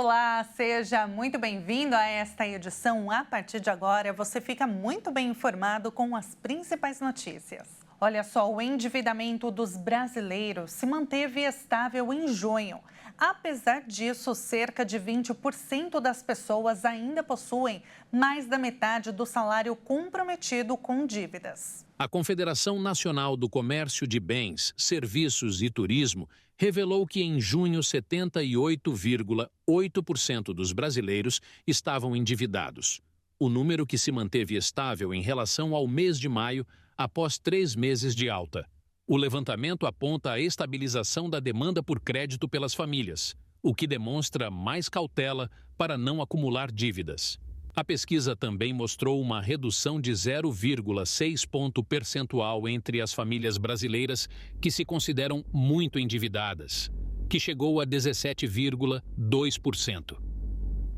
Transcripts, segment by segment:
Olá, seja muito bem-vindo a esta edição. A partir de agora, você fica muito bem informado com as principais notícias. Olha só, o endividamento dos brasileiros se manteve estável em junho. Apesar disso, cerca de 20% das pessoas ainda possuem mais da metade do salário comprometido com dívidas. A Confederação Nacional do Comércio de Bens, Serviços e Turismo revelou que em junho 78,8% dos brasileiros estavam endividados. O número que se manteve estável em relação ao mês de maio após 3 meses de alta. O levantamento aponta a estabilização da demanda por crédito pelas famílias, o que demonstra mais cautela para não acumular dívidas. A pesquisa também mostrou uma redução de 0,6 ponto percentual entre as famílias brasileiras que se consideram muito endividadas, que chegou a 17,2%.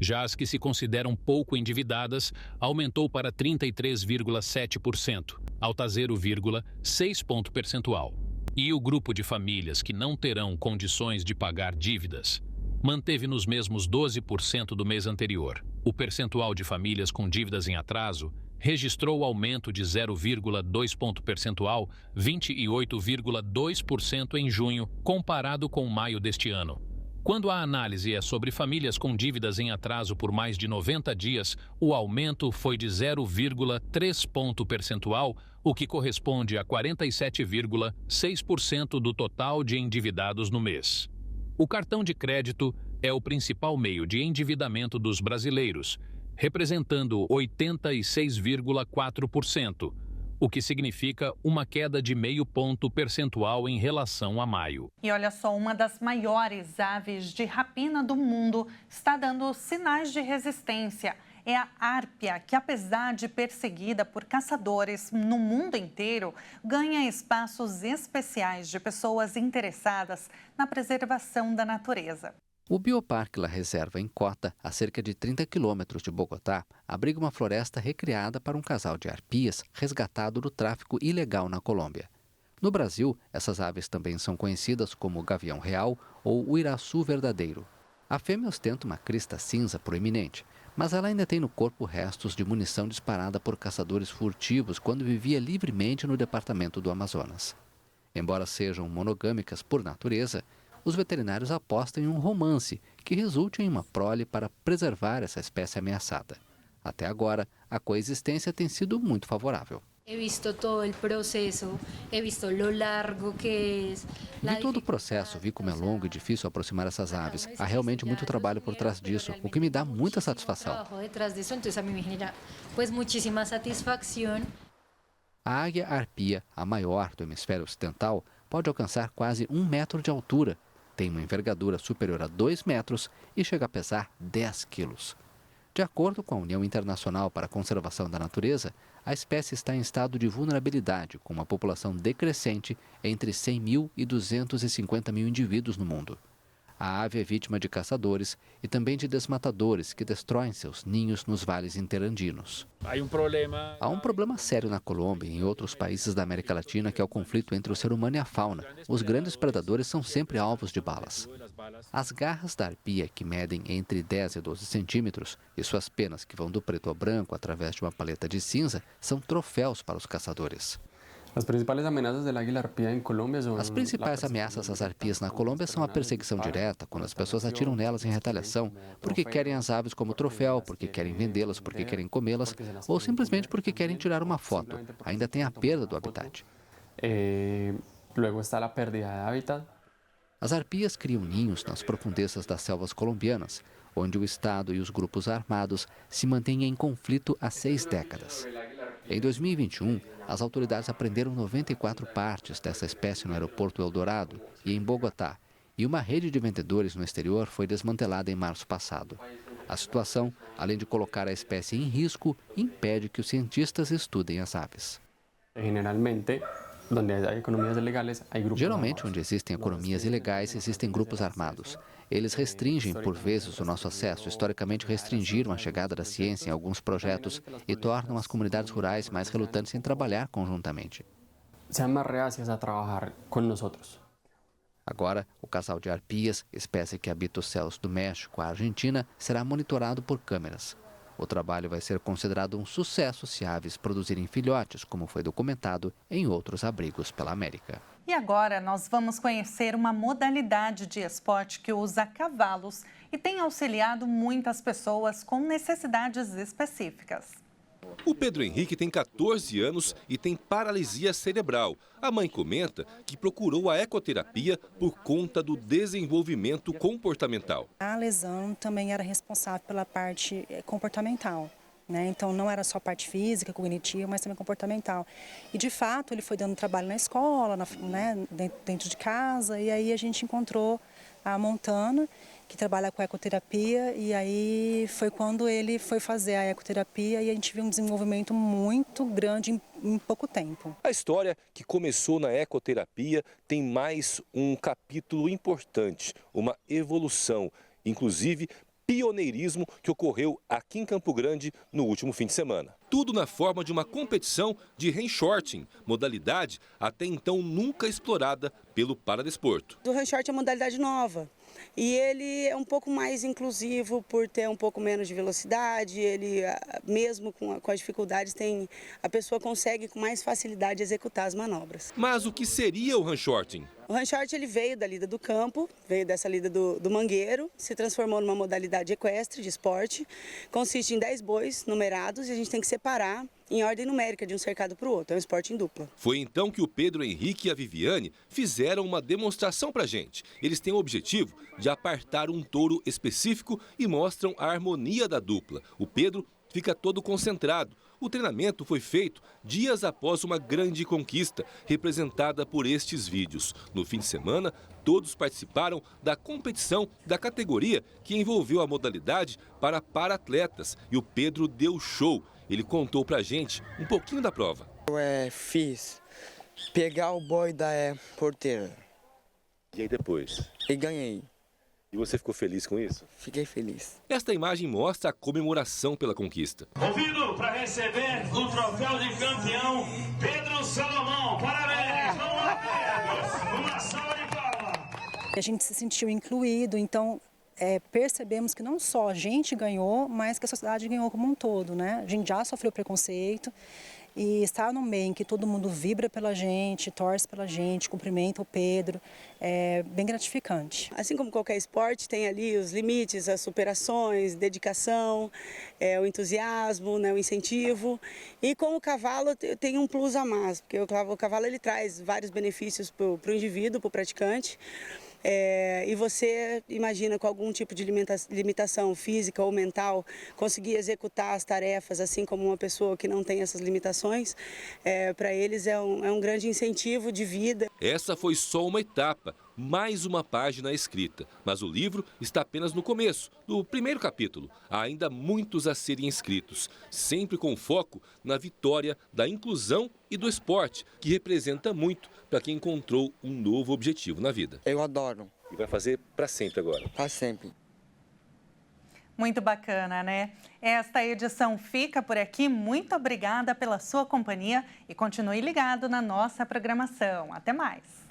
Já as que se consideram pouco endividadas aumentou para 33,7%, alta 0,6 ponto percentual. E o grupo de famílias que não terão condições de pagar dívidas manteve nos mesmos 12% do mês anterior. O percentual de famílias com dívidas em atraso registrou aumento de 0,2 ponto percentual, 28,2% em junho, comparado com maio deste ano. Quando a análise é sobre famílias com dívidas em atraso por mais de 90 dias, o aumento foi de 0,3 ponto percentual, o que corresponde a 47,6% do total de endividados no mês. O cartão de crédito é o principal meio de endividamento dos brasileiros, representando 86,4%, o que significa uma queda de 0,5 ponto percentual em relação a maio. E olha só, uma das maiores aves de rapina do mundo está dando sinais de resistência. É a árpia, que apesar de perseguida por caçadores no mundo inteiro, ganha espaços especiais de pessoas interessadas na preservação da natureza. O Bioparque La Reserva, em Cota, a cerca de 30 quilômetros de Bogotá, abriga uma floresta recriada para um casal de arpias resgatado do tráfico ilegal na Colômbia. No Brasil, essas aves também são conhecidas como gavião real ou uiraçu verdadeiro. A fêmea ostenta uma crista cinza proeminente, mas ela ainda tem no corpo restos de munição disparada por caçadores furtivos quando vivia livremente no departamento do Amazonas. Embora sejam monogâmicas por natureza, os veterinários apostam em um romance que resulte em uma prole para preservar essa espécie ameaçada. Até agora, a coexistência tem sido muito favorável. Vi todo o processo, vi como é longo e difícil aproximar essas aves. Há realmente muito trabalho por trás disso, o que me dá muita satisfação. A águia arpia, a maior do hemisfério ocidental, pode alcançar quase 1 metro de altura, tem uma envergadura superior a 2 metros e chega a pesar 10 quilos. De acordo com a União Internacional para a Conservação da Natureza, a espécie está em estado de vulnerabilidade, com uma população decrescente entre 100 mil e 250 mil indivíduos no mundo. A ave é vítima de caçadores e também de desmatadores que destroem seus ninhos nos vales interandinos. Há um problema sério na Colômbia e em outros países da América Latina, que é o conflito entre o ser humano e a fauna. Os grandes predadores são sempre alvos de balas. As garras da arpia, que medem entre 10 e 12 centímetros, e suas penas, que vão do preto ao branco através de uma paleta de cinza, são troféus para os caçadores. As principais ameaças às arpias na Colômbia são a perseguição direta, quando as pessoas atiram nelas em retaliação, porque querem as aves como troféu, porque querem vendê-las, porque querem comê-las, ou simplesmente porque querem tirar uma foto. Ainda tem a perda do habitat. As arpias criam ninhos nas profundezas das selvas colombianas, onde o Estado e os grupos armados se mantêm em conflito há 6 décadas. Em 2021, as autoridades apreenderam 94 partes dessa espécie no aeroporto Eldorado e em Bogotá, e uma rede de vendedores no exterior foi desmantelada em março passado. A situação, além de colocar a espécie em risco, impede que os cientistas estudem as aves. Geralmente, onde existem economias ilegais, existem grupos armados. Eles restringem, por vezes, o nosso acesso. Historicamente, restringiram a chegada da ciência em alguns projetos e tornam as comunidades rurais mais relutantes em trabalhar conjuntamente. Agora, o casal de arpias, espécie que habita os céus do México à Argentina, será monitorado por câmeras. O trabalho vai ser considerado um sucesso se aves produzirem filhotes, como foi documentado em outros abrigos pela América. E agora nós vamos conhecer uma modalidade de esporte que usa cavalos e tem auxiliado muitas pessoas com necessidades específicas. O Pedro Henrique tem 14 anos e tem paralisia cerebral. A mãe comenta que procurou a ecoterapia por conta do desenvolvimento comportamental. A lesão também era responsável pela parte comportamental, né? Então não era só parte física, cognitiva, mas também comportamental. E de fato ele foi dando trabalho na escola, né, dentro de casa, e aí a gente encontrou a Montana, que trabalha com ecoterapia, e aí foi quando ele foi fazer a ecoterapia e a gente viu um desenvolvimento muito grande em pouco tempo. A história que começou na ecoterapia tem mais um capítulo importante, uma evolução, inclusive pioneirismo que ocorreu aqui em Campo Grande no último fim de semana. Tudo na forma de uma competição de handshorting, modalidade até então nunca explorada pelo paradesporto. O handshort é uma modalidade nova e ele é um pouco mais inclusivo por ter um pouco menos de velocidade. Ele, mesmo com as dificuldades, a pessoa consegue com mais facilidade executar as manobras. Mas o que seria o handshorting? O handshort ele veio da lida do campo, veio dessa lida do mangueiro, se transformou numa modalidade equestre de esporte. Consiste em 10 bois numerados e a gente tem que separar em ordem numérica de um cercado para o outro. É um esporte em dupla. Foi então que o Pedro Henrique e a Viviane fizeram uma demonstração para a gente. Eles têm o objetivo de apartar um touro específico e mostram a harmonia da dupla. O Pedro fica todo concentrado. O treinamento foi feito dias após uma grande conquista, representada por estes vídeos. No fim de semana, todos participaram da competição da categoria que envolveu a modalidade para para-atletas. E o Pedro deu show. Ele contou pra gente um pouquinho da prova. Eu fiz pegar o boi da porteira. E aí depois? E ganhei. E você ficou feliz com isso? Fiquei feliz. Esta imagem mostra a comemoração pela conquista. Convido para receber o troféu de campeão Pedro Salomão. Parabéns! Vamos lá, Pedro! Uma salva de palmas! A gente se sentiu incluído, então percebemos que não só a gente ganhou, mas que a sociedade ganhou como um todo, né? A gente já sofreu preconceito e estar no meio em que todo mundo vibra pela gente, torce pela gente, cumprimenta o Pedro, é bem gratificante. Assim como qualquer esporte, tem ali os limites, as superações, dedicação, o entusiasmo, né, o incentivo. E com o cavalo tem um plus a mais, porque o cavalo ele traz vários benefícios para o indivíduo, para o praticante. E você imagina com algum tipo de limitação física ou mental conseguir executar as tarefas assim como uma pessoa que não tem essas limitações, para eles é um grande incentivo de vida. Essa foi só uma etapa, mais uma página escrita, mas o livro está apenas no começo, do primeiro capítulo. Há ainda muitos a serem escritos, sempre com foco na vitória da inclusão e do esporte, que representa muito para quem encontrou um novo objetivo na vida. Eu adoro. E vai fazer para sempre agora? Para sempre. Muito bacana, né? Esta edição fica por aqui. Muito obrigada pela sua companhia e continue ligado na nossa programação. Até mais!